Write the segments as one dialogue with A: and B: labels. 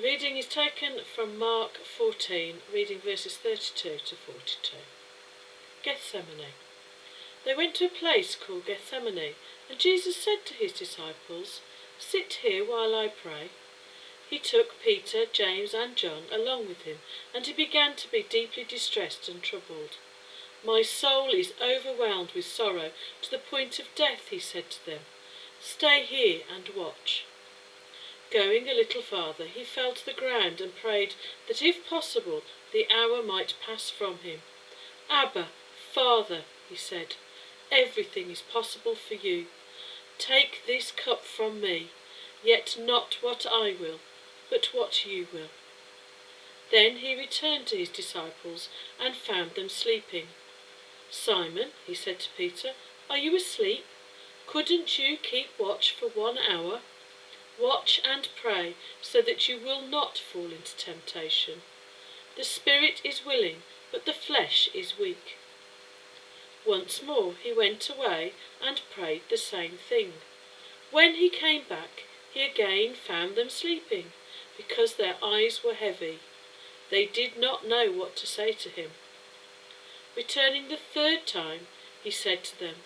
A: The reading is taken from Mark 14, reading verses 32 to 42. Gethsemane. They went to a place called Gethsemane, and Jesus said to his disciples, "Sit here while I pray." He took Peter, James and John along with him, and he began to be deeply distressed and troubled. "My soul is overwhelmed with sorrow to the point of death," he said to them. "Stay here and watch." Going a little farther, he fell to the ground and prayed that if possible the hour might pass from him. "Abba, Father," he said, "everything is possible for you. Take this cup from me, yet not what I will, but what you will." Then he returned to his disciples and found them sleeping. "Simon," he said to Peter, "are you asleep? Couldn't you keep watch for 1 hour? Watch and pray so that you will not fall into temptation. The spirit is willing, but the flesh is weak." Once more he went away and prayed the same thing. When he came back, he again found them sleeping, because their eyes were heavy. They did not know what to say to him. Returning the third time, he said to them,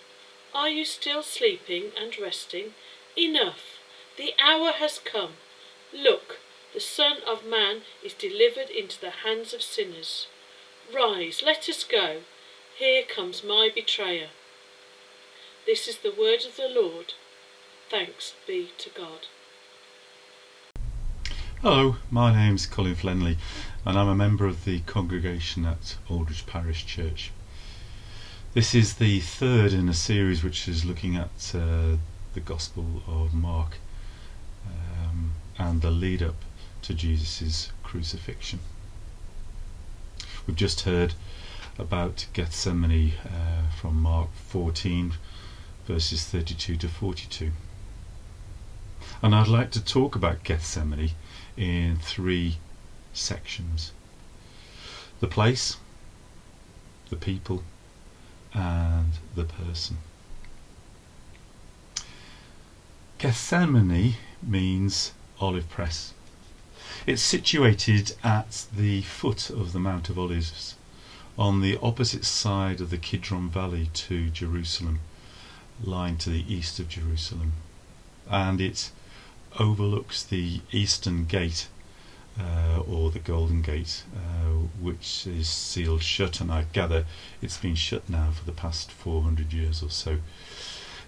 A: "Are you still sleeping and resting? Enough! The hour has come. Look, the Son of Man is delivered into the hands of sinners. Rise, let us go. Here comes my betrayer." This is the word of the Lord. Thanks be to God.
B: Hello, my name's Colin Flenley and I'm a member of the congregation at Aldridge Parish Church. This is the third in a series which is looking at the Gospel of Mark and the lead up to Jesus' crucifixion. We've just heard about Gethsemane from Mark 14 verses 32 to 42. And I'd like to talk about Gethsemane in 3 sections: the place, the people, and the person. Gethsemane means olive press. It's situated at the foot of the Mount of Olives, on the opposite side of the Kidron Valley to Jerusalem, lying to the east of Jerusalem, and it overlooks the eastern gate, or the Golden Gate, which is sealed shut, and I gather it's been shut now for the past 400 years or so.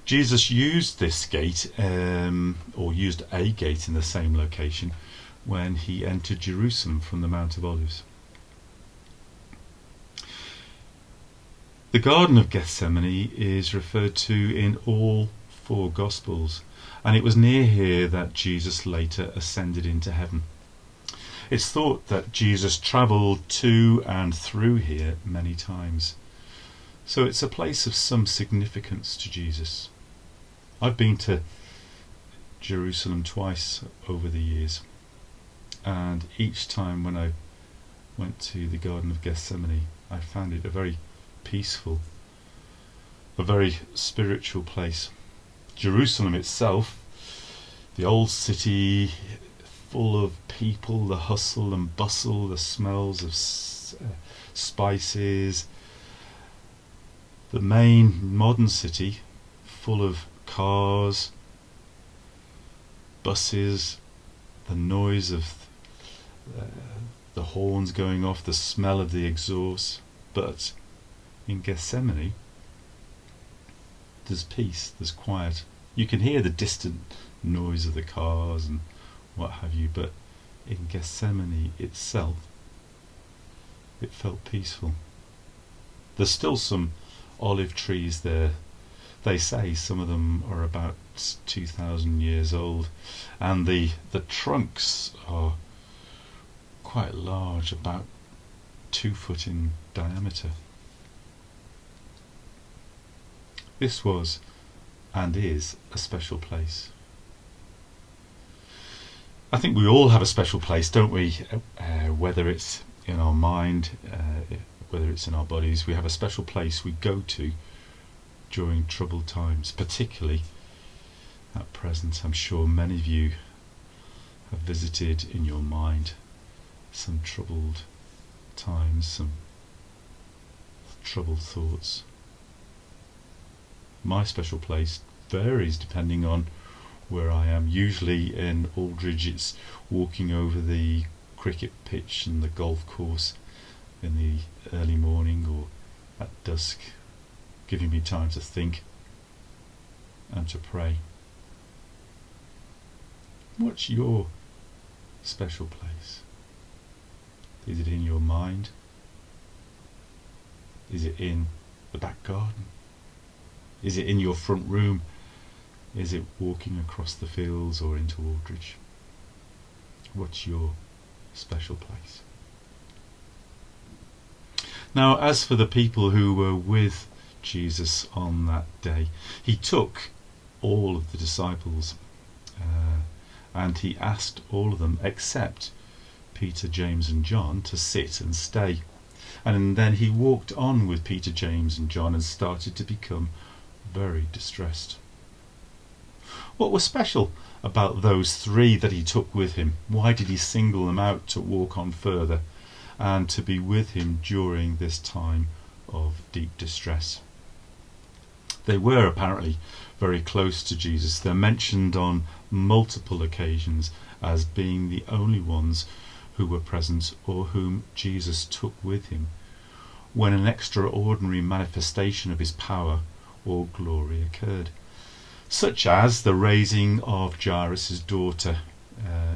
B: Jesus used this gate, or used a gate in the same location, when he entered Jerusalem from the Mount of Olives. The Garden of Gethsemane is referred to in all 4 Gospels, and it was near here that Jesus later ascended into heaven. It's thought that Jesus travelled to and through here many times, so it's a place of some significance to Jesus. I've been to Jerusalem twice over the years, and each time when I went to the Garden of Gethsemane, I found it a very peaceful, a very spiritual place. Jerusalem itself, the old city, full of people, the hustle and bustle, the smells of spices, the main modern city, full of cars, buses, the noise of the horns going off, the smell of the exhaust. But in Gethsemane, there's peace, there's quiet. You can hear the distant noise of the cars and what have you, but in Gethsemane itself, it felt peaceful. There's still some olive trees there. They say some of them are about 2,000 years old, and the trunks are quite large, about 2 foot in diameter. This was and is a special place. I think we all have a special place, don't we? Whether it's in our mind, whether it's in our bodies, we have a special place we go to during troubled times, particularly at present. I'm sure many of you have visited in your mind some troubled times, some troubled thoughts. My special place varies depending on where I am. Usually in Aldridge it's walking over the cricket pitch and the golf course in the early morning or at dusk, giving me time to think and to pray. What's your special place? Is it in your mind? Is it in the back garden? Is it in your front room? Is it walking across the fields or into Aldridge? What's your special place? Now, as for the people who were with Jesus on that day, he took all of the disciples and he asked all of them except Peter, James and John to sit and stay. And then he walked on with Peter, James and John and started to become very distressed. What was special about those three that he took with him? Why did he single them out to walk on further and to be with him during this time of deep distress? They were apparently very close to Jesus. They're mentioned on multiple occasions as being the only ones who were present or whom Jesus took with him when an extraordinary manifestation of his power or glory occurred, such as the raising of Jairus' daughter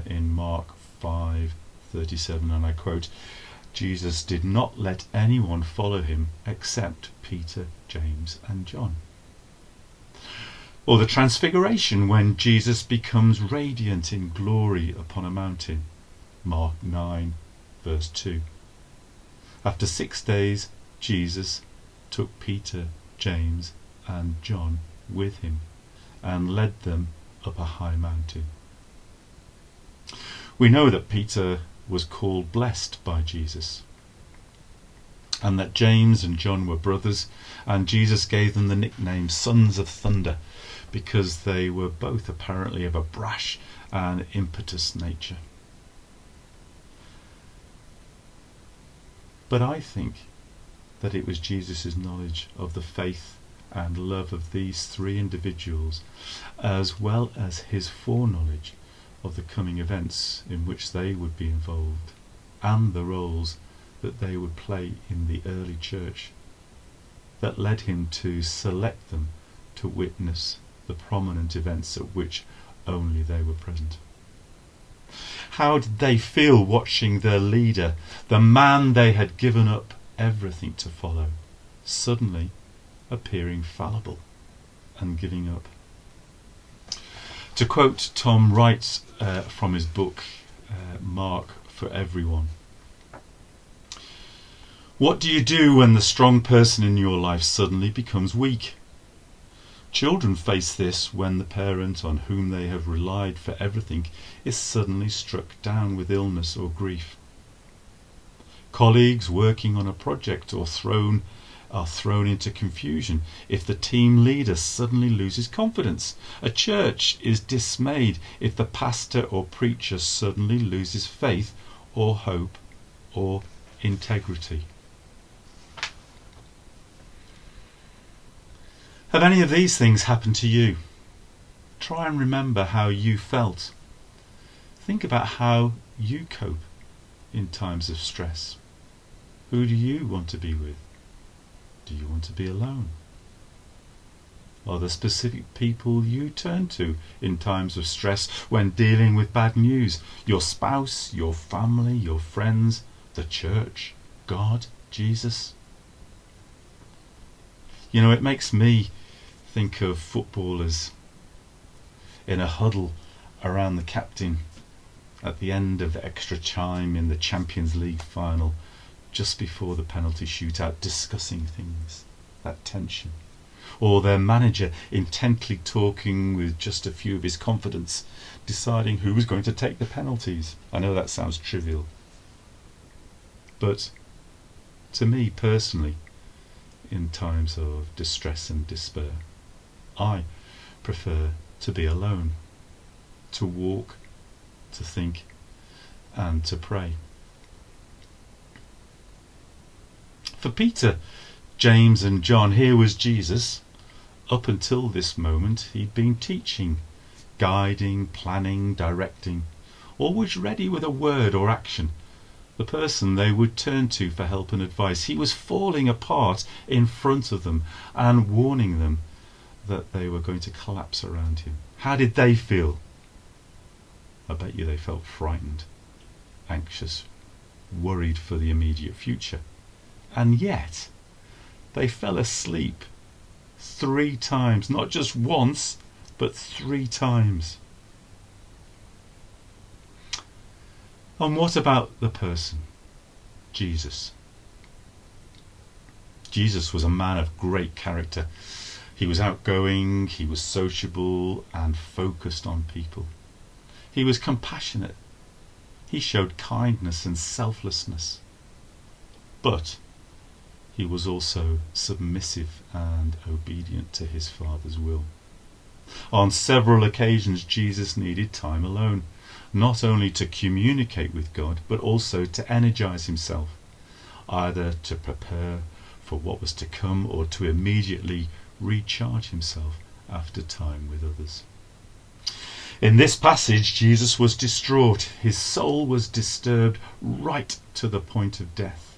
B: in Mark 5:37, and I quote, "Jesus did not let anyone follow him except Peter, James and John." Or the transfiguration when Jesus becomes radiant in glory upon a mountain, Mark 9:2. After 6 days, Jesus took Peter, James and John with him and led them up a high mountain. We know that Peter was called blessed by Jesus, and that James and John were brothers, and Jesus gave them the nickname Sons of Thunder because they were both apparently of a brash and impetuous nature. But I think that it was Jesus' knowledge of the faith and love of these three individuals, as well as his foreknowledge of the coming events in which they would be involved, and the roles that they would play in the early church, that led him to select them to witness the prominent events at which only they were present. How did they feel watching their leader, the man they had given up everything to follow, suddenly appearing fallible and giving up? To quote Tom Wright from his book Mark for Everyone, "What do you do when the strong person in your life suddenly becomes weak? Children face this when the parent on whom they have relied for everything is suddenly struck down with illness or grief. Colleagues working on a project are thrown into confusion if the team leader suddenly loses confidence. A church is dismayed if the pastor or preacher suddenly loses faith or hope or integrity." Have any of these things happened to you? Try and remember how you felt. Think about how you cope in times of stress. Who do you want to be with? Do you want to be alone? Are there specific people you turn to in times of stress when dealing with bad news? Your spouse, your family, your friends, the church, God, Jesus? You know, it makes me think of footballers in a huddle around the captain at the end of the extra time in the Champions League final, just before the penalty shootout, discussing things, that tension. Or their manager intently talking with just a few of his confidants, deciding who was going to take the penalties. I know that sounds trivial, but to me personally, in times of distress and despair, I prefer to be alone, to walk to think, and to pray. For Peter, James and John, here was Jesus. Up until this moment he'd been teaching, guiding, planning, directing, always ready with a word or action, the person they would turn to for help and advice. He was falling apart in front of them and warning them that they were going to collapse around him. How did they feel? I bet you they felt frightened, anxious, worried for the immediate future. And yet they fell asleep 3 times, not just once, but 3 times. And what about the person? Jesus. Jesus was a man of great character. He was outgoing, he was sociable and focused on people. He was compassionate. He showed kindness and selflessness. But he was also submissive and obedient to his Father's will. On several occasions Jesus needed time alone, not only to communicate with God, but also to energize himself, either to prepare for what was to come or to immediately recharge himself after time with others. In this passage, Jesus was distraught. His soul was disturbed right to the point of death.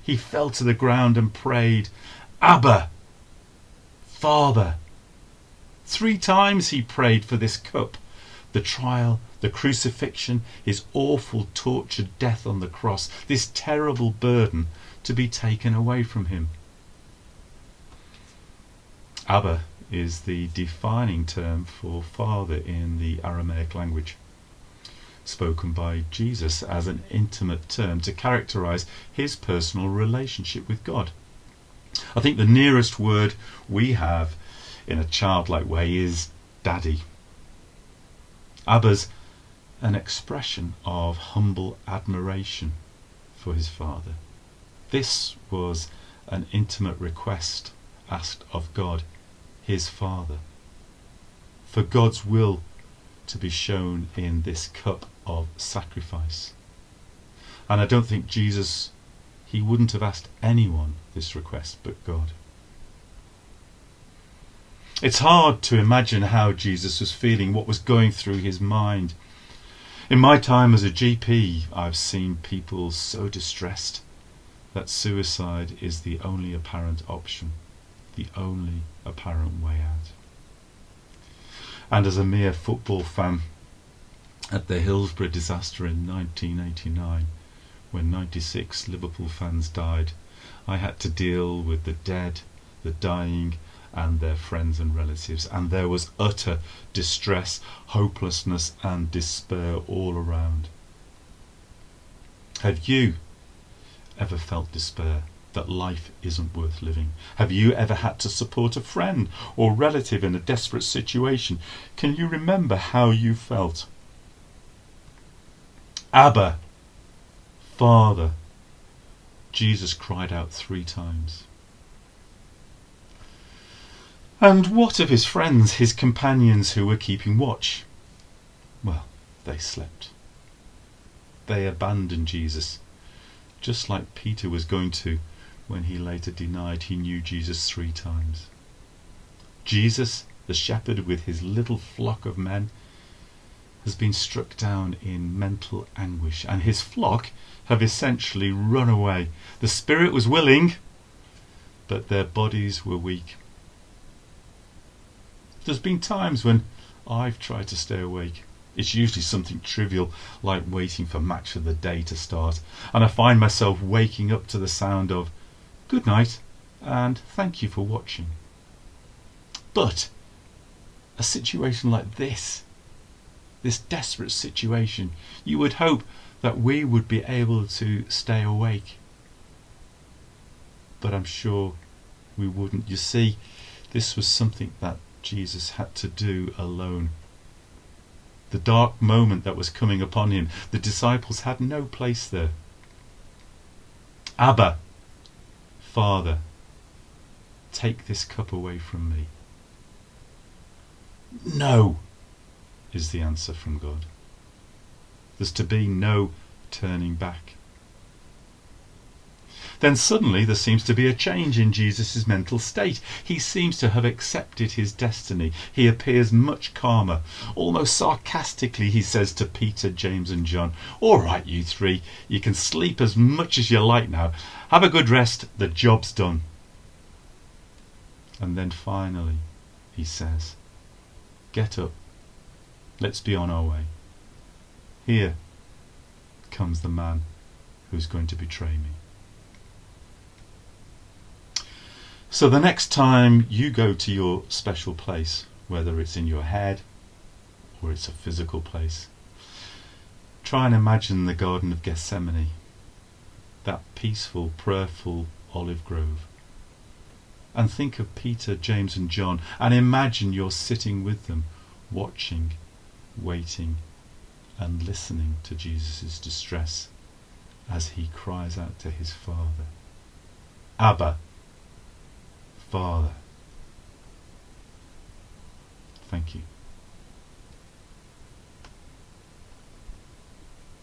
B: He fell to the ground and prayed, "Abba, Father." 3 times he prayed for this cup, the trial, the crucifixion, his awful tortured death on the cross, this terrible burden to be taken away from him. Abba is the defining term for father in the Aramaic language, spoken by Jesus as an intimate term to characterize his personal relationship with God. I think the nearest word we have in a childlike way is daddy. Abba's an expression of humble admiration for his father. This was an intimate request asked of God, his Father, for God's will to be shown in this cup of sacrifice. And I don't think Jesus, he wouldn't have asked anyone this request but God. It's hard to imagine how Jesus was feeling, what was going through his mind. In my time as a GP, I've seen people so distressed that suicide is the only apparent option, the only apparent way out. And as a mere football fan, at the Hillsborough disaster in 1989, when 96 Liverpool fans died, I had to deal with the dead, the dying, and their friends and relatives, and there was utter distress, hopelessness and despair all around. Have you ever felt despair, that life isn't worth living? Have you ever had to support a friend or relative in a desperate situation? Can you remember how you felt? Abba, Father, Jesus cried out 3 times. And what of his friends, his companions who were keeping watch? Well, they slept. They abandoned Jesus, just like Peter was going to when he later denied he knew Jesus 3 times. Jesus, the shepherd with his little flock of men, has been struck down in mental anguish, and his flock have essentially run away. The spirit was willing, but their bodies were weak. There's been times when I've tried to stay awake. It's usually something trivial, like waiting for Match of the Day to start, and I find myself waking up to the sound of "Good night" and "Thank you for watching." But a situation like this desperate situation, you would hope that we would be able to stay awake. But I'm sure we wouldn't. You see, this was something that Jesus had to do alone. The dark moment that was coming upon him, the disciples had no place there. Abba, Father, take this cup away from me. No, is the answer from God. There's to be no turning back. Then suddenly there seems to be a change in Jesus' mental state. He seems to have accepted his destiny. He appears much calmer. Almost sarcastically he says to Peter, James and John, "All right, you three, you can sleep as much as you like now. Have a good rest, the job's done." And then finally he says, "Get up, let's be on our way. Here comes the man who's going to betray me." So the next time you go to your special place, whether it's in your head or it's a physical place, try and imagine the Garden of Gethsemane, that peaceful, prayerful olive grove. And think of Peter, James and John, and imagine you're sitting with them, watching, waiting and listening to Jesus' distress as he cries out to his Father, "Abba, Father." Thank you.